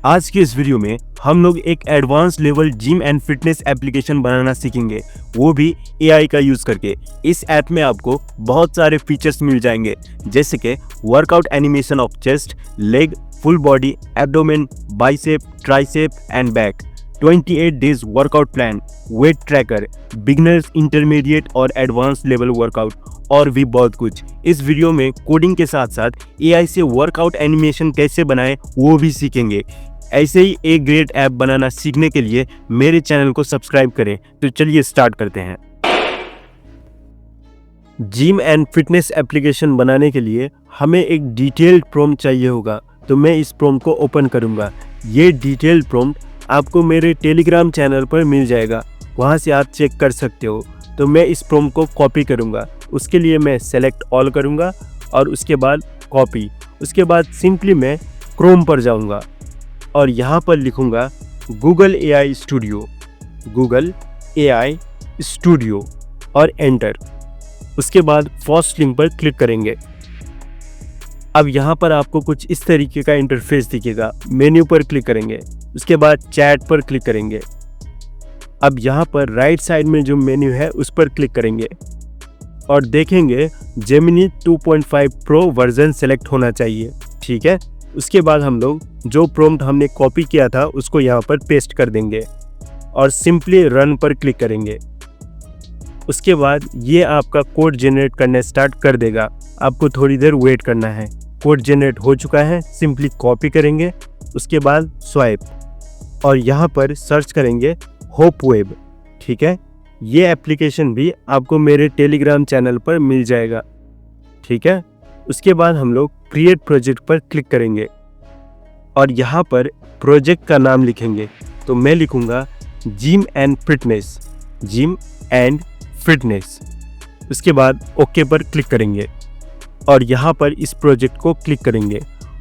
आज की इस वीडियो में हम लोग एक advance level gym and fitness application बनाना सीखेंगे, वो भी एआई का यूज करके। इस ऐप में आपको बहुत सारे फीचर्स मिल जाएंगे, जैसे कि workout animation of chest, leg, full body, abdomen, bicep, tricep and back, 28 days workout plan, weight tracker, beginners, intermediate और एडवांस लेवल वर्कआउट और भी बहुत कुछ। इस वीडियो में कोडिंग के साथ साथ एआई से वर्कआउट एनिमेशन कैसे बनाएं वो भी सीखेंगे। ऐसे ही एक ग्रेट ऐप बनाना सीखने के लिए मेरे चैनल को सब्सक्राइब करें। तो चलिए स्टार्ट करते हैं। जिम एंड फिटनेस एप्लीकेशन बनाने के लिए हमें एक डिटेल्ड प्रॉम्प्ट चाहिए होगा, तो मैं इस प्रॉम्प्ट को ओपन करूंगा। ये डिटेल्ड प्रॉम्प्ट आपको मेरे टेलीग्राम चैनल पर मिल जाएगा, वहां से आप चेक कर सकते हो। तो मैं इस प्रॉम्प्ट को कॉपी करूंगा। उसके लिए मैं सेलेक्ट ऑल करूंगा और उसके बाद कॉपी। उसके बाद सिंपली मैं क्रोम पर जाऊंगा और यहाँ पर लिखूंगा Google AI studio, Google AI studio और एंटर। उसके बाद फर्स्ट लिंक पर क्लिक करेंगे। अब यहाँ पर आपको कुछ इस तरीके का इंटरफेस दिखेगा। मेन्यू पर क्लिक करेंगे, उसके बाद चैट पर क्लिक करेंगे। अब यहाँ पर राइट साइड में जो मेन्यू है उस पर क्लिक करेंगे और देखेंगे जेमिनी 2.5 प्रो वर्जन सेलेक्ट होना चाहिए, ठीक है। उसके बाद हम लोग जो प्रॉम्प्ट हमने कॉपी किया था उसको यहाँ पर पेस्ट कर देंगे और सिंपली रन पर क्लिक करेंगे। उसके बाद ये आपका कोड जनरेट करने स्टार्ट कर देगा। आपको थोड़ी देर वेट करना है। कोड जनरेट हो चुका है, सिंपली कॉपी करेंगे, उसके बाद स्वाइप और यहाँ पर सर्च करेंगे होप वेब, ठीक है। ये एप्लीकेशन भी आपको मेरे टेलीग्राम चैनल पर मिल जाएगा, ठीक है। उसके बाद हम लोग क्रिएट प्रोजेक्ट पर क्लिक करेंगे और यहाँ पर प्रोजेक्ट का नाम लिखेंगे। तो मैं लिखूंगा gym and fitness, gym and fitness. उसके बाद ओके पर क्लिक करेंगे और यहाँ पर इस प्रोजेक्ट को क्लिक करेंगे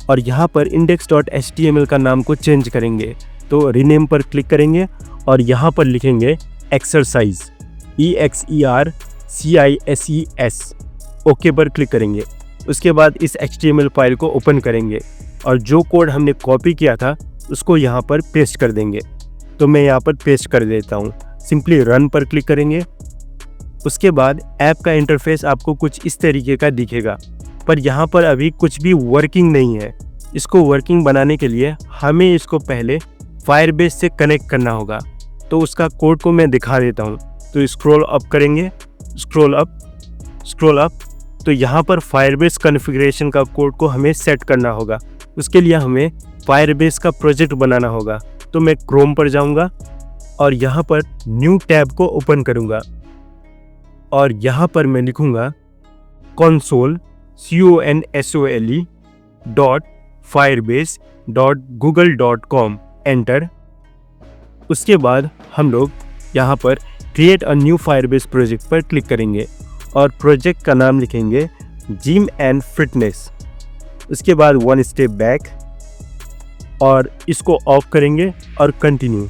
और यहाँ पर index.html का नाम को चेंज करेंगे। तो रीनेम पर क्लिक करेंगे और यहाँ पर लिखेंगे एक्सरसाइज, EXERCISES। ओके पर क्लिक करेंगे। उसके बाद इस HTML फाइल को ओपन करेंगे और जो कोड हमने कॉपी किया था उसको यहाँ पर पेस्ट कर देंगे। तो मैं यहाँ पर पेस्ट कर देता हूँ। सिंपली रन पर क्लिक करेंगे। उसके बाद ऐप का इंटरफेस आपको कुछ इस तरीके का दिखेगा, पर यहाँ पर अभी कुछ भी वर्किंग नहीं है। इसको वर्किंग बनाने के लिए हमें इसको पहले फायरबेस से कनेक्ट करना होगा। तो उसका कोड को मैं दिखा देता हूँ। तो स्क्रॉल अप करेंगे, स्क्रॉल अप। तो यहाँ पर फायरबेस कॉन्फ़िगरेशन का कोड को हमें सेट करना होगा। उसके लिए हमें फायरबेस का प्रोजेक्ट बनाना होगा। तो मैं क्रोम पर जाऊँगा और यहाँ पर न्यू टैब को ओपन करूँगा और यहाँ पर मैं लिखूँगा console.firebase.google.com, एंटर। उसके बाद हम लोग यहाँ पर create a new Firebase project पर क्लिक करेंगे और प्रोजेक्ट का नाम लिखेंगे जिम एंड फिटनेस। उसके बाद वन स्टेप बैक और इसको ऑफ करेंगे और कंटिन्यू।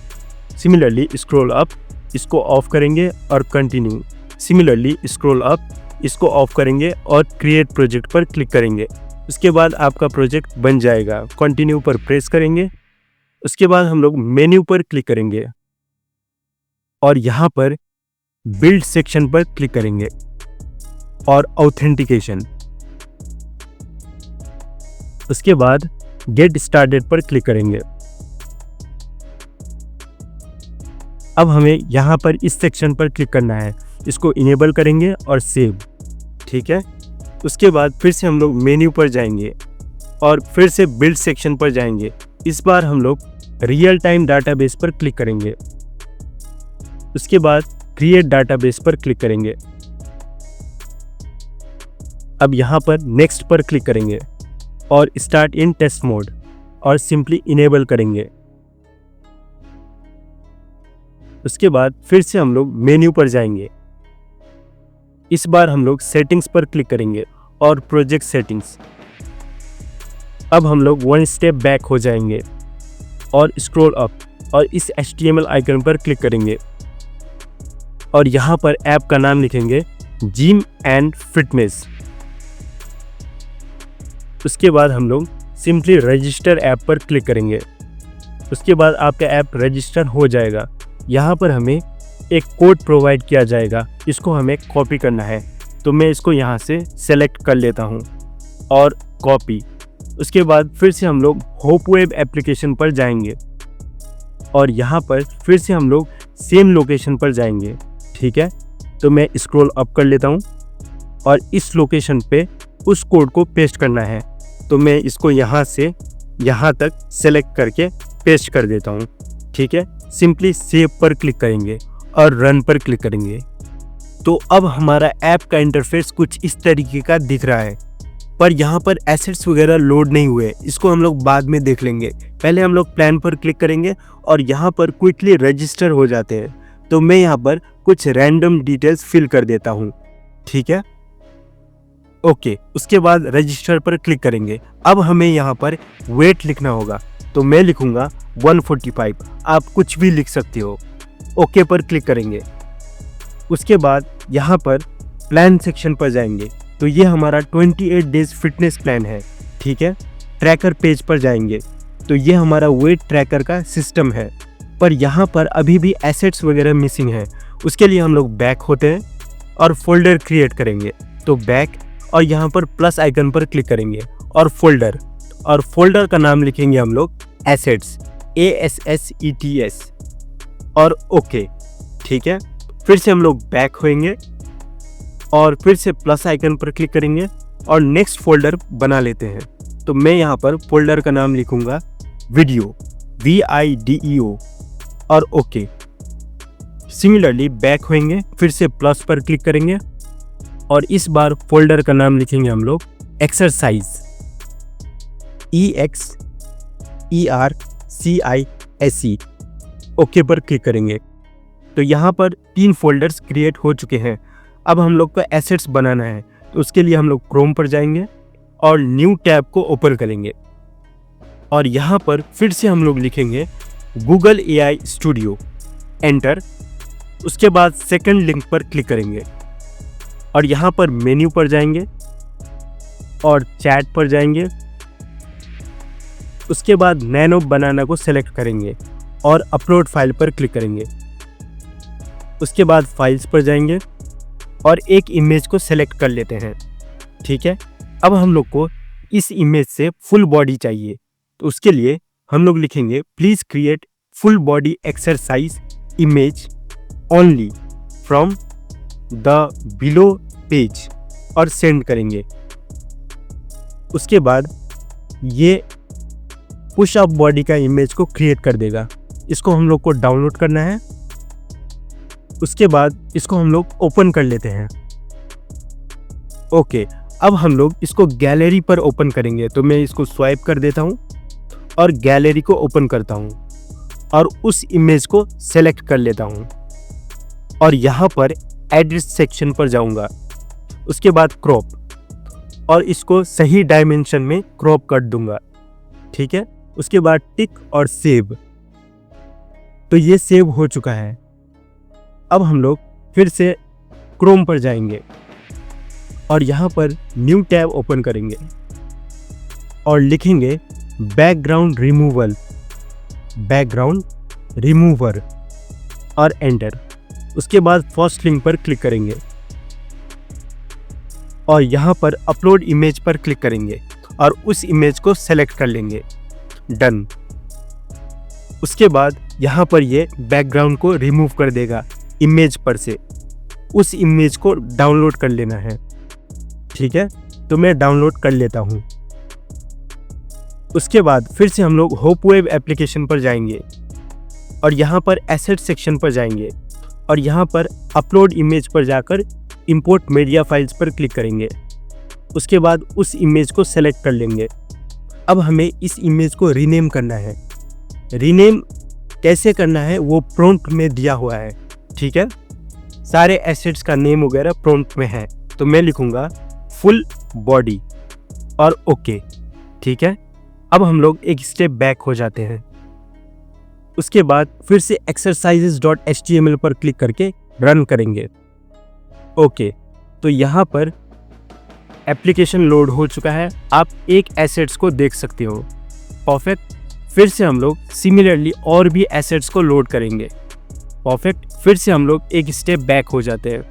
सिमिलरली स्क्रॉल अप, इसको ऑफ करेंगे और कंटिन्यू। सिमिलरली स्क्रॉल अप, इसको ऑफ करेंगे और क्रिएट प्रोजेक्ट पर क्लिक करेंगे। उसके बाद आपका प्रोजेक्ट बन जाएगा। कंटिन्यू पर प्रेस करेंगे। उसके बाद हम लोग मेन्यू पर क्लिक करेंगे और यहाँ पर बिल्ड सेक्शन पर क्लिक करेंगे और ऑथेंटिकेशन। उसके बाद गेट स्टार्टेड पर क्लिक करेंगे। अब हमें यहाँ पर इस सेक्शन पर क्लिक करना है। इसको इनेबल करेंगे और सेव, ठीक है। उसके बाद फिर से हम लोग मेन्यू पर जाएंगे और फिर से बिल्ड सेक्शन पर जाएंगे। इस बार हम लोग रियल टाइम डाटाबेस पर क्लिक करेंगे। उसके बाद क्रिएट डाटाबेस पर क्लिक करेंगे। अब यहाँ पर नेक्स्ट पर क्लिक करेंगे और स्टार्ट इन टेस्ट मोड और सिंपली इनेबल करेंगे। उसके बाद फिर से हम लोग मेन्यू पर जाएंगे। इस बार हम लोग सेटिंग्स पर क्लिक करेंगे और प्रोजेक्ट सेटिंग्स। अब हम लोग वन स्टेप बैक हो जाएंगे और स्क्रॉल अप और इस HTML आइकन पर क्लिक करेंगे और यहाँ पर ऐप का नाम लिखेंगे जिम एंड फिटनेस। उसके बाद हम लोग सिंपली रजिस्टर ऐप पर क्लिक करेंगे उसके बाद आपका ऐप रजिस्टर हो जाएगा। यहाँ पर हमें एक कोड प्रोवाइड किया जाएगा, इसको हमें कॉपी करना है। तो मैं इसको यहाँ से सेलेक्ट कर लेता हूँ और कॉपी। उसके बाद फिर से हम लोग होप वेब एप्लीकेशन पर जाएंगे और यहाँ पर फिर से हम लोग सेम लोकेशन पर जाएंगे। ठीक है, तो मैं स्क्रॉल अप कर लेता हूँ और इस लोकेशन पे उस कोड को पेस्ट करना है। तो मैं इसको यहाँ से यहाँ तक सेलेक्ट करके पेस्ट कर देता हूँ। ठीक है, सिंपली सेव पर क्लिक करेंगे और रन पर क्लिक करेंगे। तो अब हमारा ऐप का इंटरफेस कुछ इस तरीके का दिख रहा है, पर यहाँ पर एसेट्स वगैरह लोड नहीं हुए, इसको हम लोग बाद में देख लेंगे। पहले हम लोग प्लान पर क्लिक करेंगे और यहाँ पर क्विकली रजिस्टर हो जाते हैं। तो मैं यहाँ पर कुछ रैंडम डिटेल्स फिल कर देता हूँ। ठीक है, ओके। उसके बाद रजिस्टर पर क्लिक करेंगे। अब हमें यहाँ पर वेट लिखना होगा, तो मैं लिखूँगा 145। आप कुछ भी लिख सकते हो। ओके पर क्लिक करेंगे। उसके बाद यहाँ पर प्लान सेक्शन पर जाएंगे। तो ये हमारा 28 डेज फिटनेस प्लान है। ठीक है, ट्रैकर पेज पर जाएंगे। तो ये हमारा वेट ट्रैकर का सिस्टम है, पर यहाँ पर अभी भी एसेट्स वगैरह मिसिंग है। उसके लिए हम लोग बैक होते हैं और फोल्डर क्रिएट करेंगे। तो बैक और यहाँ पर प्लस आइकन पर क्लिक करेंगे और फोल्डर का नाम लिखेंगे हम लोग एसेट्स, ASSETS और ओके। ठीक है, फिर से हम लोग बैक होएंगे और फिर से प्लस आइकन पर क्लिक करेंगे और नेक्स्ट फोल्डर बना लेते हैं। तो मैं यहाँ पर फोल्डर का नाम लिखूंगा वीडियो, VIDEO और ओके। सिमिलरली बैक होएंगे, फिर से प्लस पर क्लिक करेंगे और इस बार फोल्डर का नाम लिखेंगे हम लोग एक्सरसाइज, EXERCISE। ओके पर क्लिक करेंगे। तो यहाँ पर 3 फोल्डर्स क्रिएट हो चुके हैं। अब हम लोग को एसेट्स बनाना है, तो उसके लिए हम लोग क्रोम पर जाएंगे और न्यू टैब को ओपन करेंगे और यहाँ पर फिर से हम लोग लिखेंगे गूगल AI स्टूडियो, एंटर। उसके बाद सेकंड लिंक पर क्लिक करेंगे और यहाँ पर मेन्यू पर जाएंगे और चैट पर जाएंगे। उसके बाद नैनो बनाना को सेलेक्ट करेंगे और अपलोड फाइल पर क्लिक करेंगे। उसके बाद फाइल्स पर जाएंगे और एक इमेज को सेलेक्ट कर लेते हैं। ठीक है, अब हम लोग को इस इमेज से फुल बॉडी चाहिए। तो उसके लिए हम लोग लिखेंगे please create full body exercise image only from the below page और सेंड करेंगे। उसके बाद ये पुश अप बॉडी का इमेज को क्रिएट कर देगा। इसको हम लोग को डाउनलोड करना है। उसके बाद इसको हम लोग ओपन कर लेते हैं। ओके, अब हम लोग इसको गैलरी पर ओपन करेंगे। तो मैं इसको स्वाइप कर देता हूँ और गैलरी को ओपन करता हूँ और उस इमेज को सेलेक्ट कर लेता हूँ और यहाँ पर एडिट सेक्शन पर जाऊँगा। उसके बाद क्रॉप और इसको सही डायमेंशन में क्रॉप कर दूंगा। ठीक है, उसके बाद टिक और सेव। तो ये सेव हो चुका है। अब हम लोग फिर से क्रोम पर जाएंगे और यहाँ पर न्यू टैब ओपन करेंगे और लिखेंगे बैकग्राउंड रिमूवर और एंटर। उसके बाद फर्स्ट लिंक पर क्लिक करेंगे और यहाँ पर अपलोड इमेज पर क्लिक करेंगे और उस इमेज को सेलेक्ट कर लेंगे, डन। उसके बाद यहाँ पर ये बैकग्राउंड को रिमूव कर देगा इमेज पर से। उस इमेज को डाउनलोड कर लेना है। ठीक है, तो मैं डाउनलोड कर लेता हूँ। उसके बाद फिर से हम लोग होप वेब एप्लीकेशन पर जाएंगे और यहाँ पर एसेट सेक्शन पर जाएंगे और यहाँ पर अपलोड इमेज पर जाकर इंपोर्ट मीडिया फाइल्स पर क्लिक करेंगे। उसके बाद उस इमेज को सेलेक्ट कर लेंगे। अब हमें इस इमेज को रीनेम करना है। रीनेम कैसे करना है वो प्रॉम्प्ट में दिया हुआ है। ठीक है, सारे एसेट्स का नेम वगैरह प्रॉम्प्ट में है। तो मैं लिखूंगा फुल बॉडी और ओके। ठीक है, अब हम लोग एक स्टेप बैक हो जाते हैं। उसके बाद फिर से exercises.html पर क्लिक करके रन करेंगे। ओके, तो यहाँ पर एप्लीकेशन लोड हो चुका है। आप एक एसेट्स को देख सकते हो। परफेक्ट। फिर से हम लोग सिमिलरली और भी एसेट्स को लोड करेंगे। परफेक्ट। फिर से हम लोग एक स्टेप बैक हो जाते हैं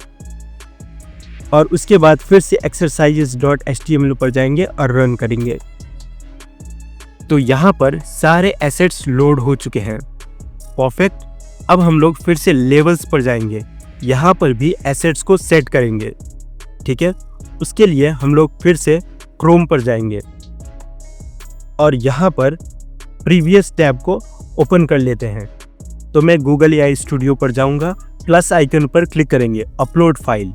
और उसके बाद फिर से exercises.html पर जाएंगे और रन करेंगे। तो यहाँ पर सारे एसेट्स लोड हो चुके हैं। परफेक्ट। अब हम लोग फिर से लेवल्स पर जाएंगे, यहाँ पर भी एसेट्स को सेट करेंगे। ठीक है, उसके लिए हम लोग फिर से क्रोम पर जाएंगे और यहाँ पर प्रीवियस टैब को ओपन कर लेते हैं। तो मैं गूगल AI स्टूडियो पर जाऊँगा, प्लस आइकन पर क्लिक करेंगे, अपलोड फाइल,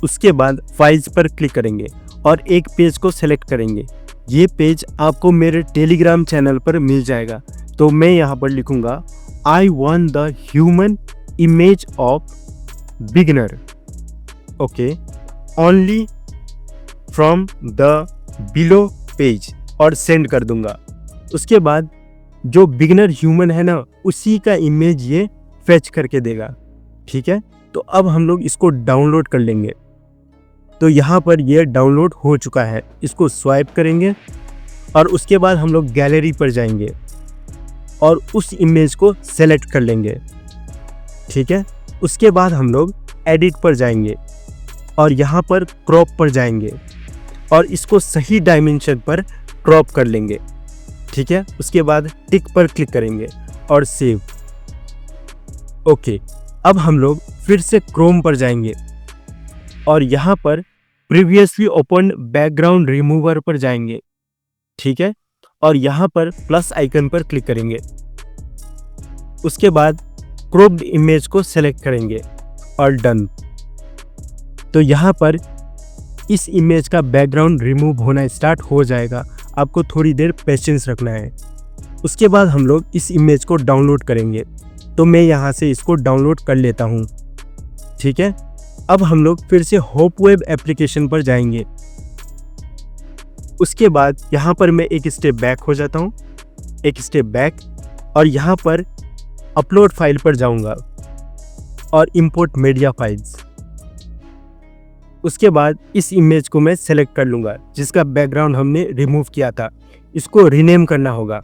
उसके बाद फाइल्स पर क्लिक करेंगे और एक पेज को सेलेक्ट करेंगे। ये पेज आपको मेरे टेलीग्राम चैनल पर मिल जाएगा। तो मैं यहाँ पर लिखूँगा I want the human image of beginner, okay, only from the below page और सेंड कर दूंगा। उसके बाद जो बिगिनर ह्यूमन है ना, उसी का इमेज ये फेच करके देगा। ठीक है, तो अब हम लोग इसको डाउनलोड कर लेंगे। तो यहाँ पर ये डाउनलोड हो चुका है, इसको स्वाइप करेंगे और उसके बाद हम लोग गैलरी पर जाएंगे और उस इमेज को सेलेक्ट कर लेंगे। ठीक है, उसके बाद हम लोग एडिट पर जाएंगे और यहाँ पर क्रॉप पर जाएंगे और इसको सही डायमेंशन पर क्रॉप कर लेंगे। ठीक है, उसके बाद टिक पर क्लिक करेंगे और सेव। ओके, अब हम लोग फिर से क्रोम पर जाएंगे और यहाँ पर प्रीवियसली ओपन बैकग्राउंड रिमूवर पर जाएंगे। ठीक है, और यहाँ पर प्लस आइकन पर क्लिक करेंगे। उसके बाद क्रॉप्ड इमेज को सेलेक्ट करेंगे और डन। तो यहाँ पर इस इमेज का बैकग्राउंड रिमूव होना स्टार्ट हो जाएगा। आपको थोड़ी देर पेशेंस रखना है। उसके बाद हम लोग इस इमेज को डाउनलोड करेंगे। तो मैं यहाँ से इसको डाउनलोड कर लेता हूँ। ठीक है, अब हम लोग फिर से होप वेब एप्लीकेशन पर जाएंगे। उसके बाद यहाँ पर मैं एक स्टेप बैक हो जाता हूँ, एक स्टेप बैक, और यहाँ पर अपलोड फाइल पर जाऊँगा और इंपोर्ट मीडिया फाइल्स। उसके बाद इस इमेज को मैं सेलेक्ट कर लूँगा जिसका बैकग्राउंड हमने रिमूव किया था। इसको रीनेम करना होगा।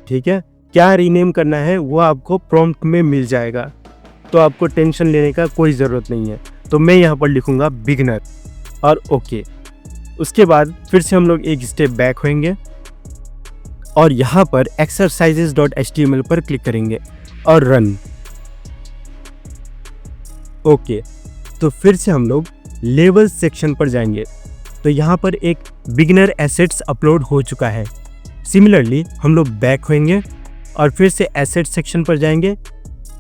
ठीक है, क्या रीनेम करना है वो आपको प्रॉम्प्ट में मिल जाएगा, तो आपको टेंशन लेने का कोई ज़रूरत नहीं है। तो मैं यहाँ पर लिखूँगा बिगिनर और ओके। उसके बाद फिर से हम लोग एक स्टेप बैक होंगे और यहाँ पर exercises.html पर क्लिक करेंगे और रन। ओके, तो फिर से हम लोग लेवल सेक्शन पर जाएंगे। तो यहाँ पर एक बिगिनर एसेट्स अपलोड हो चुका है। सिमिलरली हम लोग बैक होंगे और फिर से एसेट सेक्शन पर जाएंगे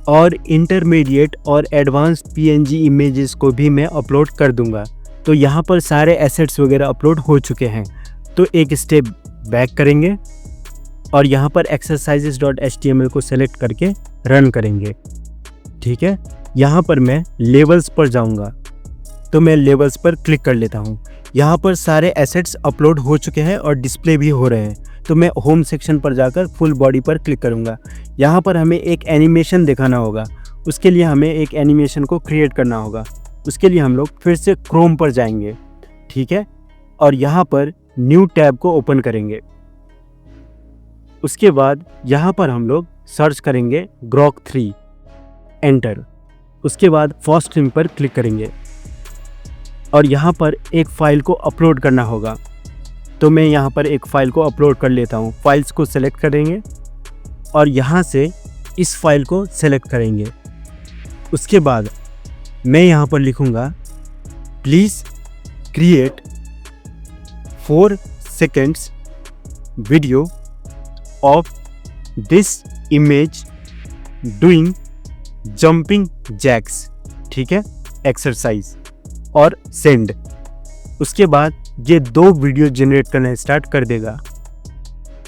और इंटरमीडिएट और एडवांस PNG इमेजेस को भी मैं अपलोड कर दूंगा। तो यहाँ पर सारे एसेट्स वगैरह अपलोड हो चुके हैं। तो एक स्टेप बैक करेंगे और यहाँ पर exercises.html को सेलेक्ट करके रन करेंगे। ठीक है, यहाँ पर मैं लेवल्स पर जाऊँगा। तो मैं लेवल्स पर क्लिक कर लेता हूँ। यहाँ पर सारे एसेट्स अपलोड हो चुके हैं और डिस्प्ले भी हो रहे हैं। तो मैं होम सेक्शन पर जाकर फुल बॉडी पर क्लिक करूँगा। यहाँ पर हमें एक एनिमेशन दिखाना होगा। उसके लिए हमें एक एनिमेशन को क्रिएट करना होगा। उसके लिए हम लोग फिर से क्रोम पर जाएंगे। ठीक है, और यहाँ पर न्यू टैब को ओपन करेंगे। उसके बाद यहाँ पर हम लोग सर्च करेंगे ग्रॉक 3, एंटर। उसके बाद फर्स्ट स्ट्रीम पर क्लिक करेंगे और यहाँ पर एक फ़ाइल को अपलोड करना होगा। तो मैं यहाँ पर एक फ़ाइल को अपलोड कर लेता हूँ। फाइल्स को सेलेक्ट करेंगे और यहाँ से इस फाइल को सेलेक्ट करेंगे। उसके बाद मैं यहाँ पर लिखूँगा please create 4 seconds video of this image doing jumping jacks. ठीक है, एक्सरसाइज, और सेंड। उसके बाद ये 2 वीडियो जनरेट करना स्टार्ट कर देगा।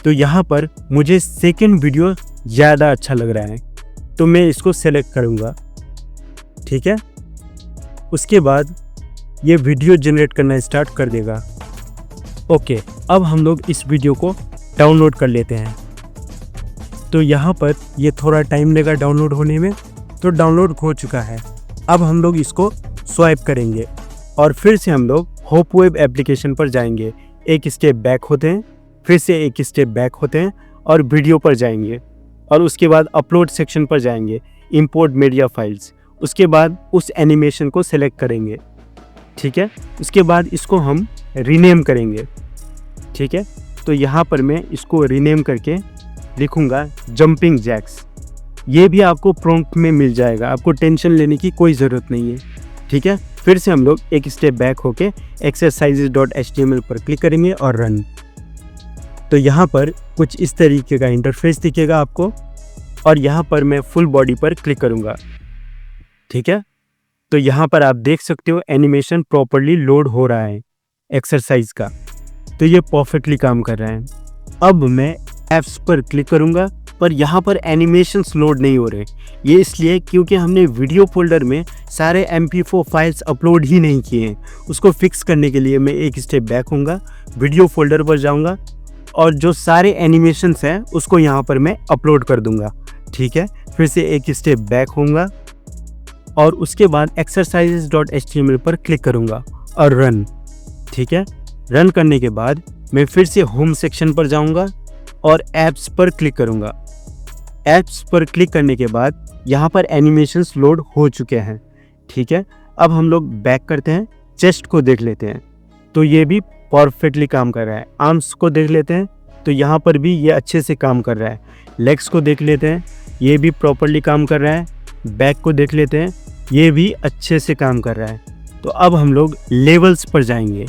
तो यहाँ पर मुझे सेकंड वीडियो ज़्यादा अच्छा लग रहा है, तो मैं इसको सेलेक्ट करूँगा। ठीक है, उसके बाद ये वीडियो जनरेट करना स्टार्ट कर देगा। ओके, अब हम लोग इस वीडियो को डाउनलोड कर लेते हैं। तो यहाँ पर ये थोड़ा टाइम लेगा डाउनलोड होने में। तो डाउनलोड हो चुका है। अब हम लोग इसको स्वाइप करेंगे और फिर से हम लोग होप वेब एप्लीकेशन पर जाएंगे। एक स्टेप बैक होते हैं, फिर से एक स्टेप बैक होते हैं और वीडियो पर जाएंगे और उसके बाद अपलोड सेक्शन पर जाएंगे, इंपोर्ट मीडिया फाइल्स। उसके बाद उस एनिमेशन को सेलेक्ट करेंगे, ठीक है। उसके बाद इसको हम रीनेम करेंगे, ठीक है। तो यहाँ पर मैं इसको रीनेम करके लिखूँगा जंपिंग जैक्स। ये भी आपको प्रॉम्प्ट में मिल जाएगा, आपको टेंशन लेने की कोई ज़रूरत नहीं है, ठीक है। फिर से हम लोग एक स्टेप बैक होके exercises.html पर क्लिक करेंगे और रन। तो यहाँ पर कुछ इस तरीके का इंटरफेस दिखेगा आपको और यहाँ पर मैं फुल बॉडी पर क्लिक करूँगा, ठीक है। तो यहाँ पर आप देख सकते हो एनिमेशन प्रॉपरली लोड हो रहा है एक्सरसाइज का, तो ये परफेक्टली काम कर रहा है। अब मैं ऐप्स पर क्लिक करूँगा पर यहाँ पर एनिमेशंस लोड नहीं हो रहे। ये इसलिए क्योंकि हमने वीडियो फोल्डर में सारे MP4 फाइल्स अपलोड ही नहीं किए हैं। उसको फिक्स करने के लिए मैं एक स्टेप बैक होऊंगा, वीडियो फोल्डर पर जाऊँगा और जो सारे एनिमेशंस हैं उसको यहाँ पर मैं अपलोड कर दूँगा, ठीक है। फिर से एक स्टेप बैक होऊंगा और उसके बाद exercises.html पर क्लिक करूँगा और रन, ठीक है। रन करने के बाद मैं फिर से होम सेक्शन पर जाऊँगा और ऐप्स पर क्लिक करूँगा। ऐप्स पर क्लिक करने के बाद यहाँ पर एनिमेशंस लोड हो चुके हैं, ठीक है। अब हम लोग बैक करते हैं, चेस्ट को देख लेते हैं तो ये भी परफेक्टली काम कर रहा है। आर्म्स को देख लेते हैं तो यहाँ पर भी ये अच्छे से काम कर रहा है। लेग्स को देख लेते हैं, ये भी प्रॉपरली काम कर रहा है। बैक को देख लेते हैं, ये भी अच्छे से काम कर रहा है। तो अब हम लोग लेवल्स पर जाएंगे।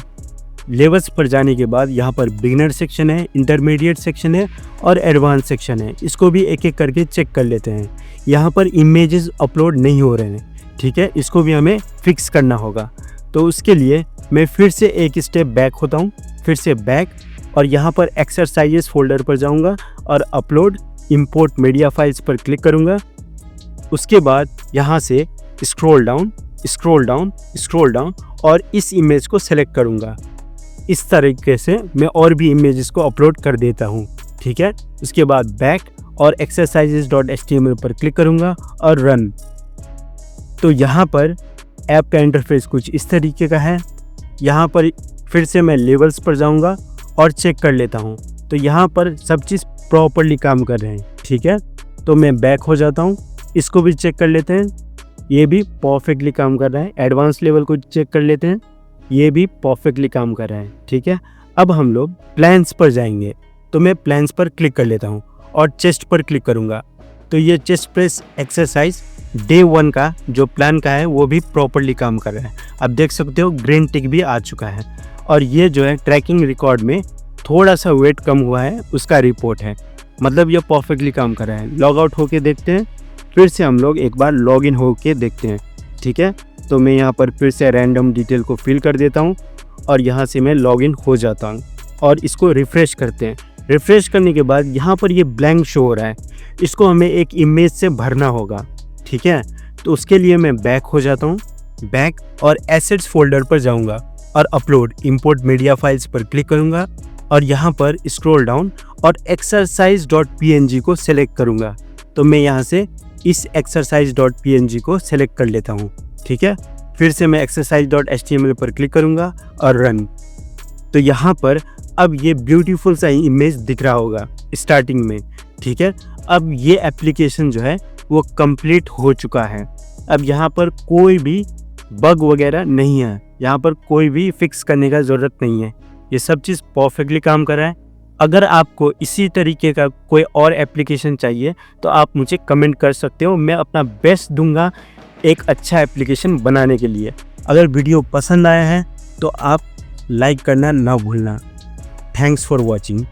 लेवल्स पर जाने के बाद यहाँ पर बिगिनर सेक्शन है, इंटरमीडिएट सेक्शन है और एडवांस सेक्शन है। इसको भी एक एक करके चेक कर लेते हैं। यहाँ पर इमेजेस अपलोड नहीं हो रहे हैं, ठीक है। इसको भी हमें फिक्स करना होगा। तो उसके लिए मैं फिर से एक स्टेप बैक होता हूँ, फिर से बैक और यहाँ पर एक्सरसाइजेस फोल्डर पर जाऊँगा और अपलोड इंपोर्ट मीडिया फाइल्स पर क्लिक करूँगा। उसके बाद यहाँ से scroll down scroll down scroll down और इस इमेज को सेलेक्ट करूँगा। इस तरीके से मैं और भी इमेजेस को अपलोड कर देता हूँ, ठीक है। उसके बाद बैक और exercises.html पर क्लिक करूँगा और रन। तो यहाँ पर ऐप का इंटरफेस कुछ इस तरीके का है। यहाँ पर फिर से मैं लेवल्स पर जाऊँगा और चेक कर लेता हूँ। तो यहाँ पर सब चीज़ प्रॉपरली काम कर रहे हैं, ठीक है। तो मैं बैक हो जाता हूँ, इसको भी चेक कर लेते हैं, ये भी परफेक्टली काम कर रहा है। एडवांस लेवल को चेक कर लेते हैं, ये भी परफेक्टली काम कर रहा है, ठीक है। अब हम लोग प्लान्स पर जाएंगे तो मैं प्लान्स पर क्लिक कर लेता हूँ और चेस्ट पर क्लिक करूँगा। तो ये चेस्ट प्रेस एक्सरसाइज डे 1 का जो प्लान का है वो भी प्रॉपरली काम कर रहा है। आप देख सकते हो ग्रीन टिक भी आ चुका है और ये जो है ट्रैकिंग रिकॉर्ड में थोड़ा सा वेट कम हुआ है उसका रिपोर्ट है, मतलब ये परफेक्टली काम कर रहा है। लॉग आउट होके देखते हैं, फिर से हम लोग एक बार लॉग इन होके देखते हैं, ठीक है। तो मैं यहाँ पर फिर से रैंडम डिटेल को फिल कर देता हूँ और यहाँ से मैं लॉगिन हो जाता हूँ और इसको रिफ़्रेश करते हैं। रिफ़्रेश करने के बाद यहाँ पर ये ब्लैंक शो हो रहा है, इसको हमें एक इमेज से भरना होगा, ठीक है। तो उसके लिए मैं बैक हो जाता हूँ, बैक और एसेट्स फोल्डर पर जाऊँगा और अपलोड इंपोर्ट मीडिया फाइल्स पर क्लिक करूँगा और यहाँ पर स्क्रॉल डाउन और exercise.png को सेलेक्ट करूँगा। तो मैं यहाँ से इस exercise.png को सेलेक्ट कर लेता हूँ, ठीक है। फिर से मैं exercise.html पर क्लिक करूँगा और रन। तो यहाँ पर अब ये ब्यूटीफुल सा इमेज दिख रहा होगा स्टार्टिंग में, ठीक है। अब ये एप्लीकेशन जो है वो कंप्लीट हो चुका है। अब यहाँ पर कोई भी बग वगैरह नहीं है, यहाँ पर कोई भी फिक्स करने का ज़रूरत नहीं है। ये सब चीज़ परफेक्टली काम कर रहा है। अगर आपको इसी तरीके का कोई और एप्लीकेशन चाहिए तो आप मुझे कमेंट कर सकते हो, मैं अपना बेस्ट दूंगा एक अच्छा एप्लीकेशन बनाने के लिए। अगर वीडियो पसंद आया है तो आप लाइक करना ना भूलना। Thanks for watching.